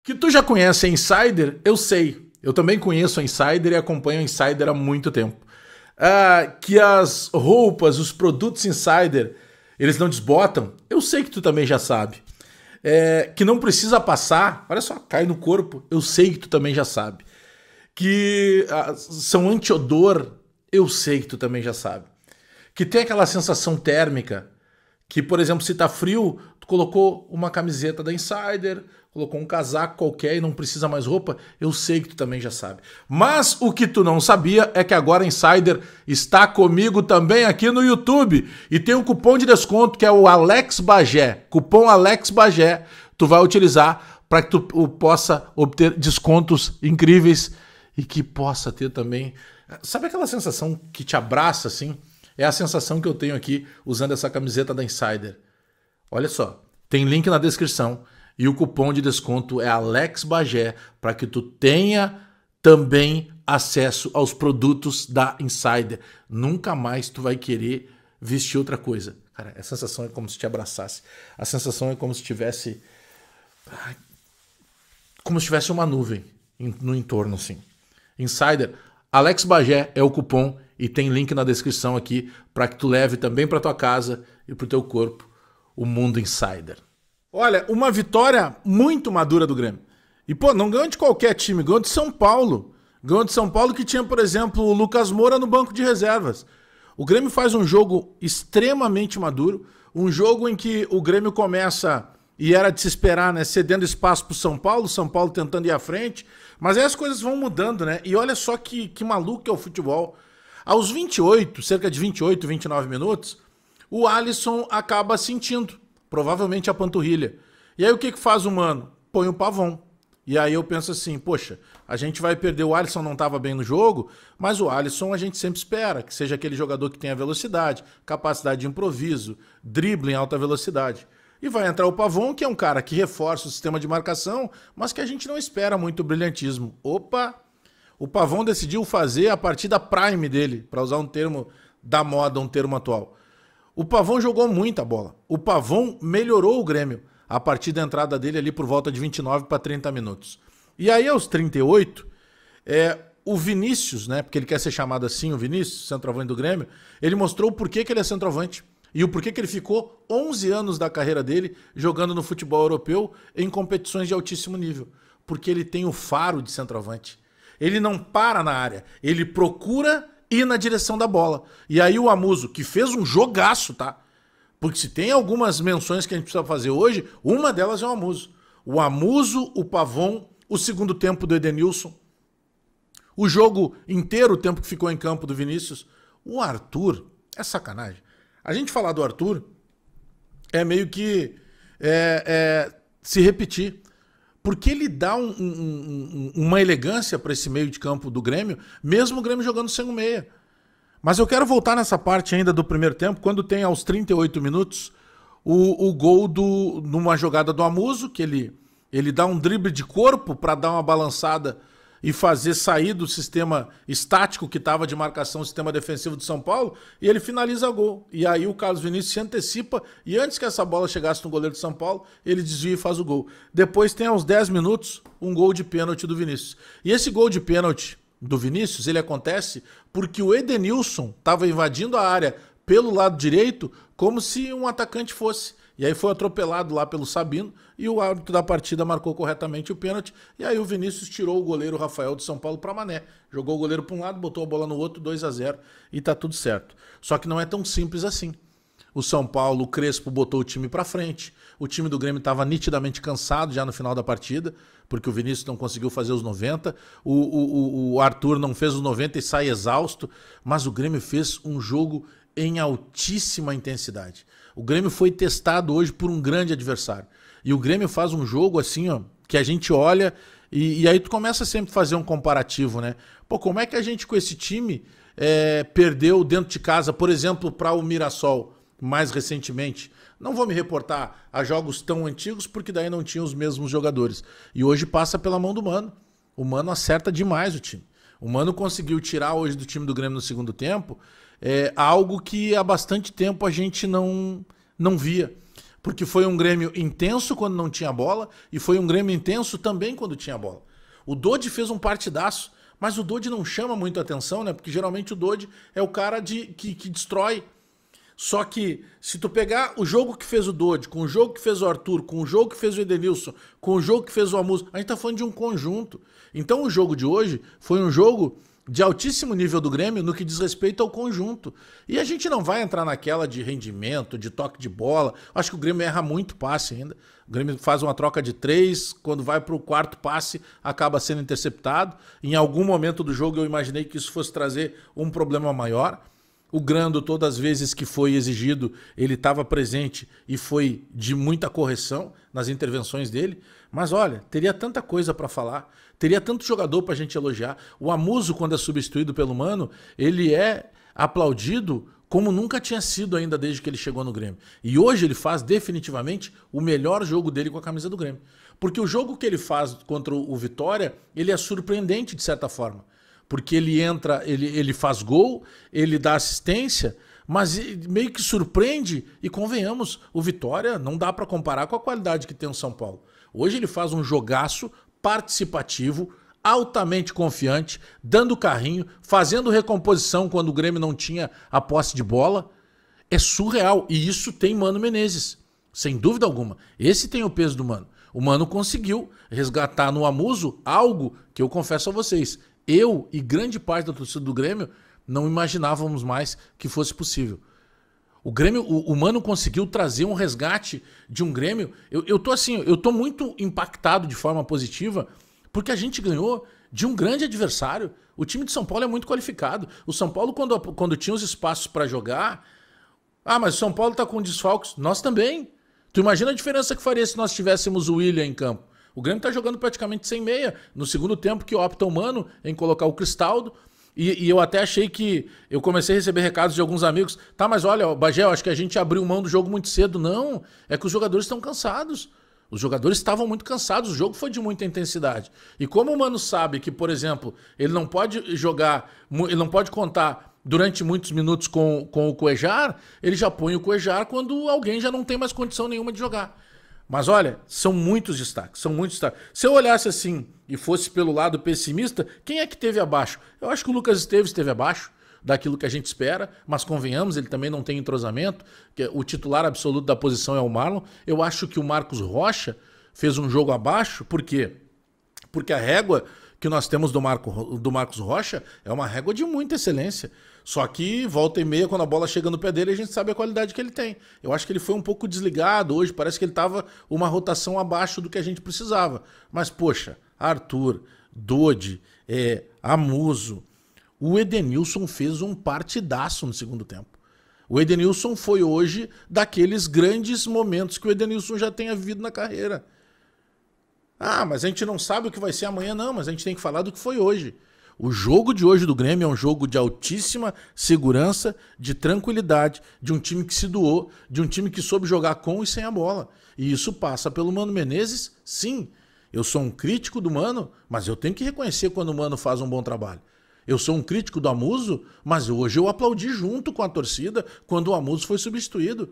Que tu já conhece a Insider, eu sei. Eu também conheço a Insider e acompanho a Insider há muito tempo. Que as roupas, os produtos Insider, eles não desbotam, eu sei que tu também já sabe. Que não precisa passar, olha só, cai no corpo, eu sei que tu também já sabe. Que são anti-odor, eu sei que tu também já sabe. Que tem aquela sensação térmica, que, por exemplo, se tá frio, tu colocou uma camiseta da Insider, colocou um casaco qualquer e não precisa mais roupa, eu sei que tu também já sabe. Mas o que tu não sabia é que agora a Insider está comigo também aqui no YouTube e tem um cupom de desconto que é o Alex Bagé. Cupom Alex Bagé, tu vai utilizar para que tu possa obter descontos incríveis e que possa ter também... Sabe aquela sensação que te abraça assim? É a sensação que eu tenho aqui usando essa camiseta da Insider. Olha só, tem link na descrição e o cupom de desconto é Alex Bagé para que tu tenha também acesso aos produtos da Insider. Nunca mais tu vai querer vestir outra coisa. Cara, a sensação é como se te abraçasse. A sensação é como se tivesse... como se tivesse uma nuvem no entorno, assim. Insider, Alex Bagé é o cupom e tem link na descrição aqui para que tu leve também para tua casa e para o teu corpo o mundo Insider. Olha, uma vitória muito madura do Grêmio. E, pô, não ganhou de qualquer time, ganhou de São Paulo. Ganhou de São Paulo que tinha, por exemplo, o Lucas Moura no banco de reservas. O Grêmio faz um jogo extremamente maduro, um jogo em que o Grêmio começa, e era de se esperar, né, cedendo espaço pro São Paulo tentando ir à frente, mas aí as coisas vão mudando, né? E olha só que maluco que é o futebol. Aos 28, cerca de 28, 29 minutos, o Alisson acaba sentindo, provavelmente a panturrilha. E aí o que faz o Mano? Põe o Pavon. E aí eu penso assim, poxa, a gente vai perder, o Alisson não estava bem no jogo, mas o Alisson a gente sempre espera que seja aquele jogador que tenha velocidade, capacidade de improviso, drible em alta velocidade. E vai entrar o Pavon, que é um cara que reforça o sistema de marcação, mas que a gente não espera muito brilhantismo. Opa! O Pavon decidiu fazer a partida prime dele, para usar um termo da moda, um termo atual. O Pavon jogou muita bola. O Pavon melhorou o Grêmio a partir da entrada dele ali por volta de 29 para 30 minutos. E aí aos 38, o Vinícius, né, porque ele quer ser chamado assim, o Vinícius, centroavante do Grêmio, ele mostrou o porquê que ele é centroavante. E o porquê que ele ficou 11 anos da carreira dele jogando no futebol europeu em competições de altíssimo nível. Porque ele tem o faro de centroavante. Ele não para na área, ele procura ir na direção da bola. E aí o Amuso, que fez um jogaço, tá? Porque se tem algumas menções que a gente precisa fazer hoje, uma delas é o Amuso. O Amuso, o Pavon, o segundo tempo do Edenilson, o jogo inteiro, o tempo que ficou em campo do Vinícius. O Arthur, é sacanagem. A gente falar do Arthur é meio que se repetir. Porque ele dá uma elegância para esse meio de campo do Grêmio, mesmo o Grêmio jogando sem um meia. Mas eu quero voltar nessa parte ainda do primeiro tempo, quando tem aos 38 minutos o gol numa jogada do Amuso, que ele dá um drible de corpo para dar uma balançada e fazer sair do sistema estático que estava de marcação, o sistema defensivo de São Paulo, e ele finaliza o gol. E aí o Carlos Vinícius se antecipa, e antes que essa bola chegasse no goleiro de São Paulo, ele desvia e faz o gol. Depois tem aos 10 minutos um gol de pênalti do Vinícius. E esse gol de pênalti do Vinícius, ele acontece porque o Edenilson estava invadindo a área pelo lado direito como se um atacante fosse. E aí foi atropelado lá pelo Sabino e o árbitro da partida marcou corretamente o pênalti. E aí o Vinícius tirou o goleiro Rafael de São Paulo para Mané. Jogou o goleiro para um lado, botou a bola no outro, 2-0 e tá tudo certo. Só que não é tão simples assim. O São Paulo, o Crespo botou o time para frente. O time do Grêmio estava nitidamente cansado já no final da partida, porque o Vinícius não conseguiu fazer os 90. O Arthur não fez os 90 e sai exausto. Mas o Grêmio fez um jogo em altíssima intensidade. O Grêmio foi testado hoje por um grande adversário. E o Grêmio faz um jogo assim, ó, que a gente olha e aí tu começa sempre a fazer um comparativo, né? Pô, como é que a gente com esse time perdeu dentro de casa, por exemplo, para o Mirassol mais recentemente? Não vou me reportar a jogos tão antigos, porque daí não tinha os mesmos jogadores. E hoje passa pela mão do Mano. O Mano acerta demais o time. O Mano conseguiu tirar hoje do time do Grêmio no segundo tempo algo que há bastante tempo a gente não via. Porque foi um Grêmio intenso quando não tinha bola e foi um Grêmio intenso também quando tinha bola. O Dodi fez um partidaço, mas o Dodi não chama muito atenção, né? Porque geralmente o Dodi é o cara que destrói. Só que se tu pegar o jogo que fez o Dodi, com o jogo que fez o Arthur, com o jogo que fez o Edenilson, com o jogo que fez o Amuso, a gente tá falando de um conjunto. Então o jogo de hoje foi um jogo de altíssimo nível do Grêmio no que diz respeito ao conjunto. E a gente não vai entrar naquela de rendimento, de toque de bola. Acho que o Grêmio erra muito passe ainda. O Grêmio faz uma troca de 3, quando vai para o quarto passe, acaba sendo interceptado. Em algum momento do jogo eu imaginei que isso fosse trazer um problema maior. O Grando, todas as vezes que foi exigido, ele estava presente e foi de muita correção nas intervenções dele. Mas olha, teria tanta coisa para falar, teria tanto jogador para a gente elogiar. O Amuso, quando é substituído pelo Mano, ele é aplaudido como nunca tinha sido ainda desde que ele chegou no Grêmio. E hoje ele faz definitivamente o melhor jogo dele com a camisa do Grêmio. Porque o jogo que ele faz contra o Vitória, ele é surpreendente de certa forma. Porque ele entra, ele faz gol, ele dá assistência, mas meio que surpreende. E convenhamos, o Vitória não dá para comparar com a qualidade que tem o São Paulo. Hoje ele faz um jogaço participativo, altamente confiante, dando carrinho, fazendo recomposição quando o Grêmio não tinha a posse de bola. É surreal. E isso tem Mano Menezes, sem dúvida alguma. Esse tem o peso do Mano. O Mano conseguiu resgatar no Amuso algo que eu confesso a vocês. Eu e grande parte da torcida do Grêmio não imaginávamos mais que fosse possível. O Grêmio, o Mano conseguiu trazer um resgate de um Grêmio. Eu tô muito impactado de forma positiva porque a gente ganhou de um grande adversário. O time de São Paulo é muito qualificado. O São Paulo, quando tinha os espaços para jogar... Ah, mas o São Paulo tá com desfalques. Nós também. Tu imagina a diferença que faria se nós tivéssemos o William em campo. O Grêmio tá jogando praticamente sem meia. No segundo tempo que opta o Mano em colocar o Cristaldo. E eu até achei que... Eu comecei a receber recados de alguns amigos. Tá, mas olha, Bagé, eu acho que a gente abriu mão do jogo muito cedo. Não, é que os jogadores estão cansados. Os jogadores estavam muito cansados. O jogo foi de muita intensidade. E como o Mano sabe que, por exemplo, ele não pode jogar... Ele não pode contar durante muitos minutos com o Cuéllar, ele já põe o Cuéllar quando alguém já não tem mais condição nenhuma de jogar. Mas olha, são muitos destaques, são muitos destaques. Se eu olhasse assim e fosse pelo lado pessimista, quem é que teve abaixo? Eu acho que o Lucas Esteves esteve abaixo daquilo que a gente espera, mas convenhamos, ele também não tem entrosamento, que o titular absoluto da posição é o Marlon. Eu acho que o Marcos Rocha fez um jogo abaixo, por quê? Porque a régua que nós temos do Marcos Rocha é uma régua de muita excelência. Só que volta e meia, quando a bola chega no pé dele, a gente sabe a qualidade que ele tem. Eu acho que ele foi um pouco desligado hoje, parece que ele estava uma rotação abaixo do que a gente precisava. Mas, poxa, Arthur, Dodi, Amuso, o Edenilson fez um partidaço no segundo tempo. O Edenilson foi hoje daqueles grandes momentos que o Edenilson já tenha vivido na carreira. Ah, mas a gente não sabe o que vai ser amanhã, não, mas a gente tem que falar do que foi hoje. O jogo de hoje do Grêmio é um jogo de altíssima segurança, de tranquilidade, de um time que se doou, de um time que soube jogar com e sem a bola. E isso passa pelo Mano Menezes, sim. Eu sou um crítico do Mano, mas eu tenho que reconhecer quando o Mano faz um bom trabalho. Eu sou um crítico do Amuso, mas hoje eu aplaudi junto com a torcida quando o Amuso foi substituído.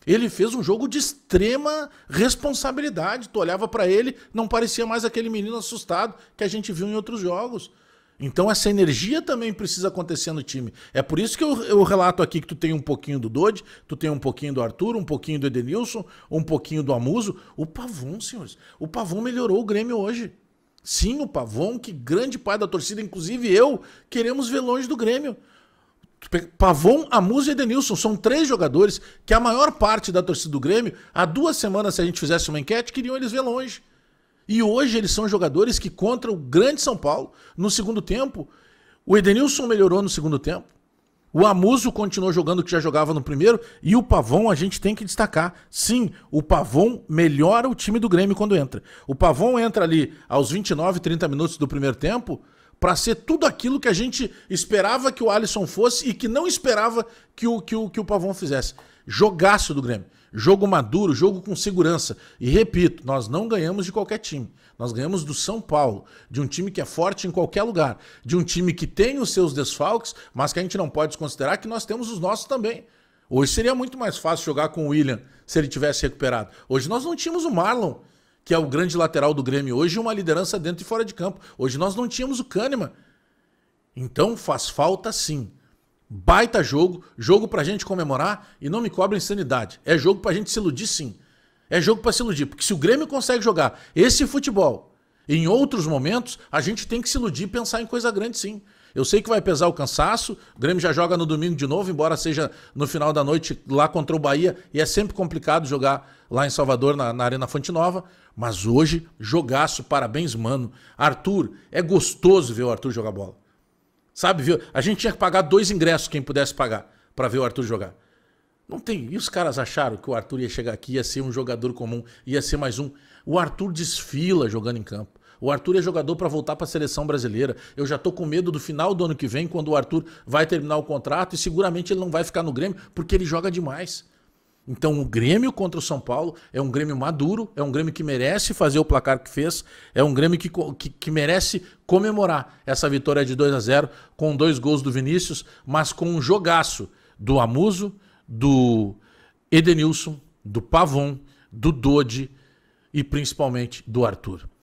Ele fez um jogo de extrema responsabilidade. Tu olhava pra ele, não parecia mais aquele menino assustado que a gente viu em outros jogos. Então essa energia também precisa acontecer no time. É por isso que eu relato aqui que tu tem um pouquinho do Dodi, tu tem um pouquinho do Arthur, um pouquinho do Edenilson, um pouquinho do Amuso. O Pavon, senhores, o Pavon melhorou o Grêmio hoje. Sim, o Pavon, que grande parte da torcida, inclusive eu, queremos ver longe do Grêmio. Pavon, Amuso e Edenilson são 3 jogadores que a maior parte da torcida do Grêmio, há 2 semanas, se a gente fizesse uma enquete, queriam eles ver longe. E hoje eles são jogadores que contra o grande São Paulo, no segundo tempo, o Edenilson melhorou no segundo tempo, o Amuso continuou jogando o que já jogava no primeiro, e o Pavon a gente tem que destacar. Sim, o Pavon melhora o time do Grêmio quando entra. O Pavon entra ali aos 29, 30 minutos do primeiro tempo, para ser tudo aquilo que a gente esperava que o Alisson fosse e que não esperava que o Pavon fizesse. Jogaço do Grêmio. Jogo maduro, jogo com segurança. E repito, nós não ganhamos de qualquer time. Nós ganhamos do São Paulo, de um time que é forte em qualquer lugar, de um time que tem os seus desfalques, mas que a gente não pode desconsiderar que nós temos os nossos também. Hoje seria muito mais fácil jogar com o William se ele tivesse recuperado. Hoje nós não tínhamos o Marlon, que é o grande lateral do Grêmio hoje, uma liderança dentro e fora de campo. Hoje nós não tínhamos o Kahneman. Então faz falta sim. Baita jogo, jogo pra gente comemorar e não me cobrem insanidade. É jogo pra gente se iludir sim. É jogo pra se iludir, porque se o Grêmio consegue jogar esse futebol em outros momentos, a gente tem que se iludir e pensar em coisa grande sim. Eu sei que vai pesar o cansaço, o Grêmio já joga no domingo de novo, embora seja no final da noite lá contra o Bahia, e é sempre complicado jogar lá em Salvador, na Arena Fonte Nova, mas hoje, jogaço, parabéns, mano. Arthur, é gostoso ver o Arthur jogar bola. Sabe, viu? A gente tinha que pagar 2 ingressos, quem pudesse pagar, pra ver o Arthur jogar. Não tem. E os caras acharam que o Arthur ia chegar aqui, ia ser um jogador comum, ia ser mais um. O Arthur desfila jogando em campo. O Arthur é jogador para voltar para a seleção brasileira. Eu já tô com medo do final do ano que vem, quando o Arthur vai terminar o contrato e seguramente ele não vai ficar no Grêmio, porque ele joga demais. Então o Grêmio contra o São Paulo é um Grêmio maduro, é um Grêmio que merece fazer o placar que fez, é um Grêmio que merece comemorar essa vitória de 2-0 com 2 gols do Vinícius, mas com um jogaço do Amuso, do Edenilson, do Pavon, do Dodi e principalmente do Arthur.